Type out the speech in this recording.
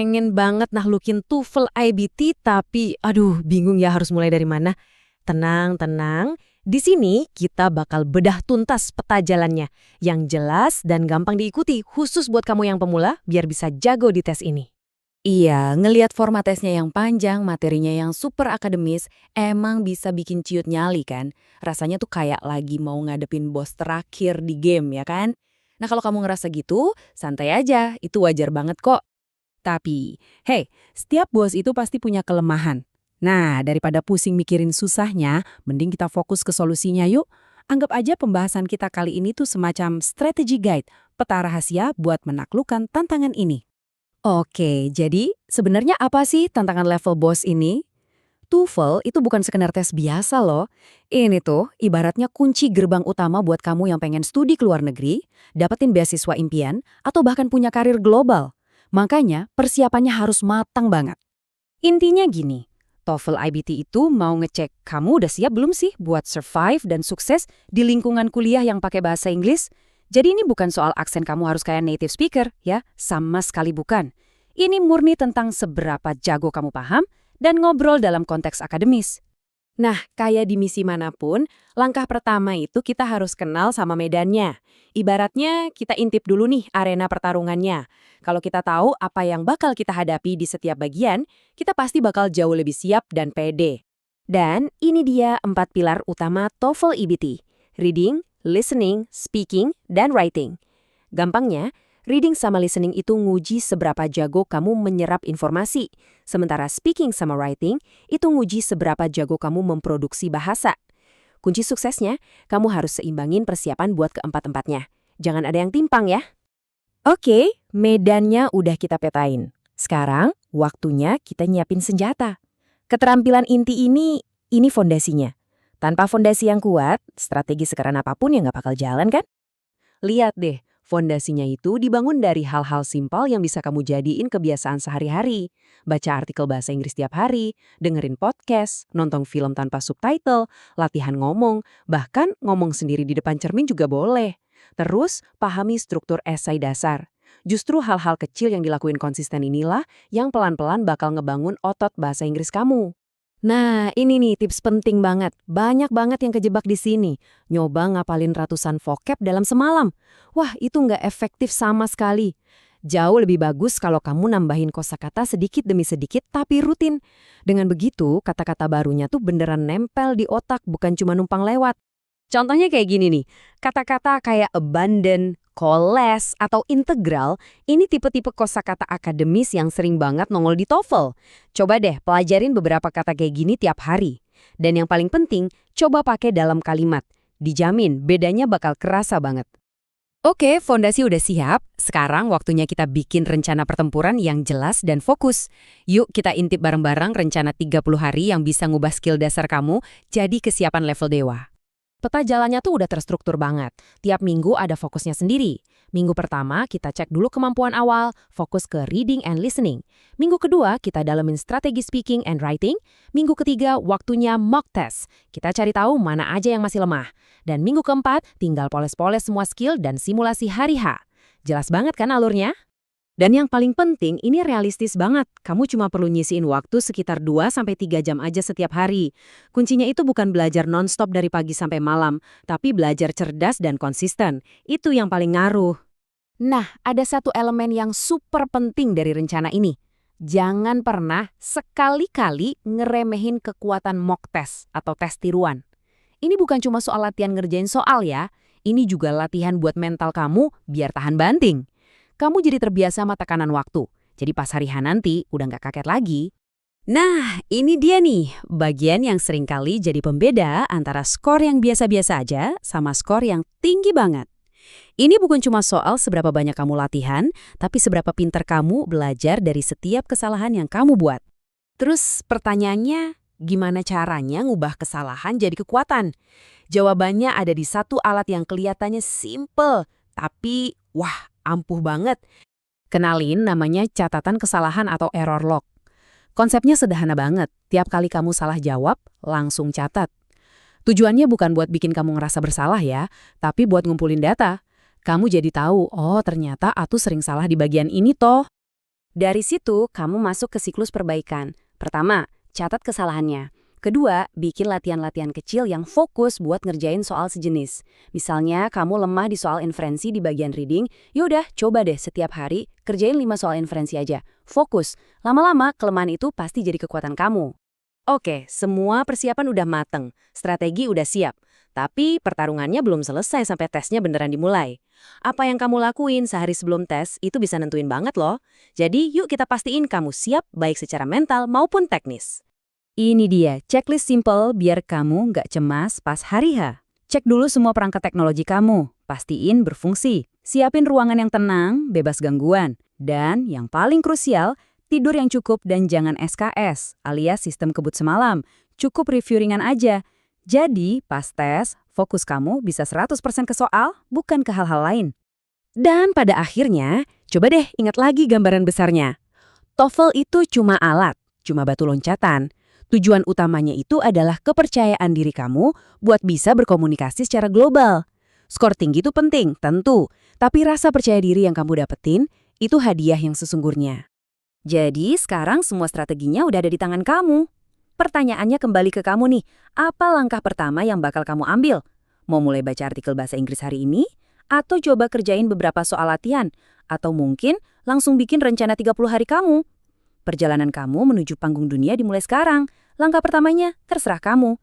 pengen banget nahlukin TOEFL IBT tapi aduh bingung ya harus mulai dari mana. Tenang, tenang. Di sini kita bakal bedah tuntas peta jalannya yang jelas dan gampang diikuti khusus buat kamu yang pemula biar bisa jago di tes ini. Iya, ngelihat format tesnya yang panjang, materinya yang super akademis, emang bisa bikin ciut nyali kan? Rasanya tuh kayak lagi mau ngadepin bos terakhir di game, ya kan? Nah kalau kamu ngerasa gitu, santai aja, itu wajar banget kok. Tapi, hey, setiap bos itu pasti punya kelemahan. Nah, daripada pusing mikirin susahnya, mending kita fokus ke solusinya yuk. Anggap aja pembahasan kita kali ini tuh semacam strategy guide, peta rahasia buat menaklukkan tantangan ini. Oke, jadi sebenarnya apa sih tantangan level boss ini? TOEFL itu bukan sekedar tes biasa loh. Ini tuh ibaratnya kunci gerbang utama buat kamu yang pengen studi ke luar negeri, dapetin beasiswa impian, atau bahkan punya karir global. Makanya persiapannya harus matang banget. Intinya gini, TOEFL IBT itu mau ngecek kamu udah siap belum sih buat survive dan sukses di lingkungan kuliah yang pakai bahasa Inggris. Jadi ini bukan soal aksen kamu harus kayak native speaker, ya. Sama sekali bukan. Ini murni tentang seberapa jago kamu paham dan ngobrol dalam konteks akademis. Nah, kayak di misi manapun, langkah pertama itu kita harus kenal sama medannya. Ibaratnya kita intip dulu nih arena pertarungannya. Kalau kita tahu apa yang bakal kita hadapi di setiap bagian, kita pasti bakal jauh lebih siap dan pede. Dan ini dia 4 pilar utama TOEFL IBT. Reading, listening, speaking, dan writing. Gampangnya, reading sama listening itu nguji seberapa jago kamu menyerap informasi. Sementara speaking sama writing itu nguji seberapa jago kamu memproduksi bahasa. Kunci suksesnya, kamu harus seimbangin persiapan buat keempat-empatnya. Jangan ada yang timpang ya. Oke, medannya udah kita petain. Sekarang, waktunya kita nyiapin senjata. Keterampilan inti ini fondasinya. Tanpa fondasi yang kuat, strategi sekeren apapun ya nggak bakal jalan kan? Lihat deh, fondasinya itu dibangun dari hal-hal simpel yang bisa kamu jadiin kebiasaan sehari-hari. Baca artikel bahasa Inggris tiap hari, dengerin podcast, nonton film tanpa subtitle, latihan ngomong, bahkan ngomong sendiri di depan cermin juga boleh. Terus, pahami struktur esai dasar. Justru hal-hal kecil yang dilakuin konsisten inilah yang pelan-pelan bakal ngebangun otot bahasa Inggris kamu. Nah, ini nih tips penting banget. Banyak banget yang kejebak di sini. Nyoba ngapalin ratusan vocab dalam semalam. Wah, itu nggak efektif sama sekali. Jauh lebih bagus kalau kamu nambahin kosakata sedikit demi sedikit tapi rutin. Dengan begitu, kata-kata barunya tuh beneran nempel di otak, bukan cuma numpang lewat. Contohnya kayak gini nih, kata-kata kayak abundant, coalesce, atau integral, ini tipe-tipe kosakata akademis yang sering banget nongol di TOEFL. Coba deh pelajarin beberapa kata kayak gini tiap hari. Dan yang paling penting, coba pakai dalam kalimat. Dijamin, bedanya bakal kerasa banget. Oke, fondasi udah siap. Sekarang waktunya kita bikin rencana pertempuran yang jelas dan fokus. Yuk kita intip bareng-barang rencana 30 hari yang bisa ngubah skill dasar kamu jadi kesiapan level dewa. Peta jalannya tuh udah terstruktur banget. Tiap minggu ada fokusnya sendiri. Minggu pertama kita cek dulu kemampuan awal, fokus ke reading and listening. Minggu kedua kita dalemin strategi speaking and writing. Minggu ketiga waktunya mock test. Kita cari tahu mana aja yang masih lemah. Dan minggu keempat tinggal poles-poles semua skill dan simulasi hari H. Jelas banget kan alurnya? Dan yang paling penting, ini realistis banget. Kamu cuma perlu nyisiin waktu sekitar 2-3 jam aja setiap hari. Kuncinya itu bukan belajar non-stop dari pagi sampai malam, tapi belajar cerdas dan konsisten. Itu yang paling ngaruh. Nah, ada satu elemen yang super penting dari rencana ini. Jangan pernah sekali-kali ngeremehin kekuatan mock test atau tes tiruan. Ini bukan cuma soal latihan ngerjain soal ya. Ini juga latihan buat mental kamu biar tahan banting. Kamu jadi terbiasa sama tekanan waktu. Jadi pas hari H nanti udah nggak kaget lagi. Nah, ini dia nih, bagian yang seringkali jadi pembeda antara skor yang biasa-biasa aja sama skor yang tinggi banget. Ini bukan cuma soal seberapa banyak kamu latihan, tapi seberapa pintar kamu belajar dari setiap kesalahan yang kamu buat. Terus pertanyaannya, gimana caranya ngubah kesalahan jadi kekuatan? Jawabannya ada di satu alat yang kelihatannya simple, tapi wah, ampuh banget. Kenalin namanya catatan kesalahan atau error log. Konsepnya sederhana banget. Tiap kali kamu salah jawab, langsung catat. Tujuannya bukan buat bikin kamu ngerasa bersalah ya, tapi buat ngumpulin data. Kamu jadi tahu, oh ternyata aku sering salah di bagian ini toh. Dari situ, kamu masuk ke siklus perbaikan. Pertama, catat kesalahannya. Kedua, bikin latihan-latihan kecil yang fokus buat ngerjain soal sejenis. Misalnya, kamu lemah di soal inferensi di bagian reading, yaudah coba deh setiap hari kerjain 5 soal inferensi aja. Fokus. Lama-lama, kelemahan itu pasti jadi kekuatan kamu. Oke, semua persiapan udah mateng, strategi udah siap. Tapi pertarungannya belum selesai sampai tesnya beneran dimulai. Apa yang kamu lakuin sehari sebelum tes itu bisa nentuin banget loh. Jadi yuk kita pastiin kamu siap baik secara mental maupun teknis. Ini dia, checklist simple biar kamu nggak cemas pas hari H. Cek dulu semua perangkat teknologi kamu, pastiin berfungsi. Siapin ruangan yang tenang, bebas gangguan. Dan yang paling krusial, tidur yang cukup dan jangan SKS, alias sistem kebut semalam. Cukup review ringan aja. Jadi, pas tes, fokus kamu bisa 100% ke soal, bukan ke hal-hal lain. Dan pada akhirnya, coba deh ingat lagi gambaran besarnya. TOEFL itu cuma alat, cuma batu loncatan. Tujuan utamanya itu adalah kepercayaan diri kamu buat bisa berkomunikasi secara global. Skor tinggi itu penting, tentu. Tapi rasa percaya diri yang kamu dapetin, itu hadiah yang sesungguhnya. Jadi, sekarang semua strateginya udah ada di tangan kamu. Pertanyaannya kembali ke kamu nih, apa langkah pertama yang bakal kamu ambil? Mau mulai baca artikel bahasa Inggris hari ini? Atau coba kerjain beberapa soal latihan? Atau mungkin langsung bikin rencana 30 hari kamu? Perjalanan kamu menuju panggung dunia dimulai sekarang. Langkah pertamanya terserah kamu.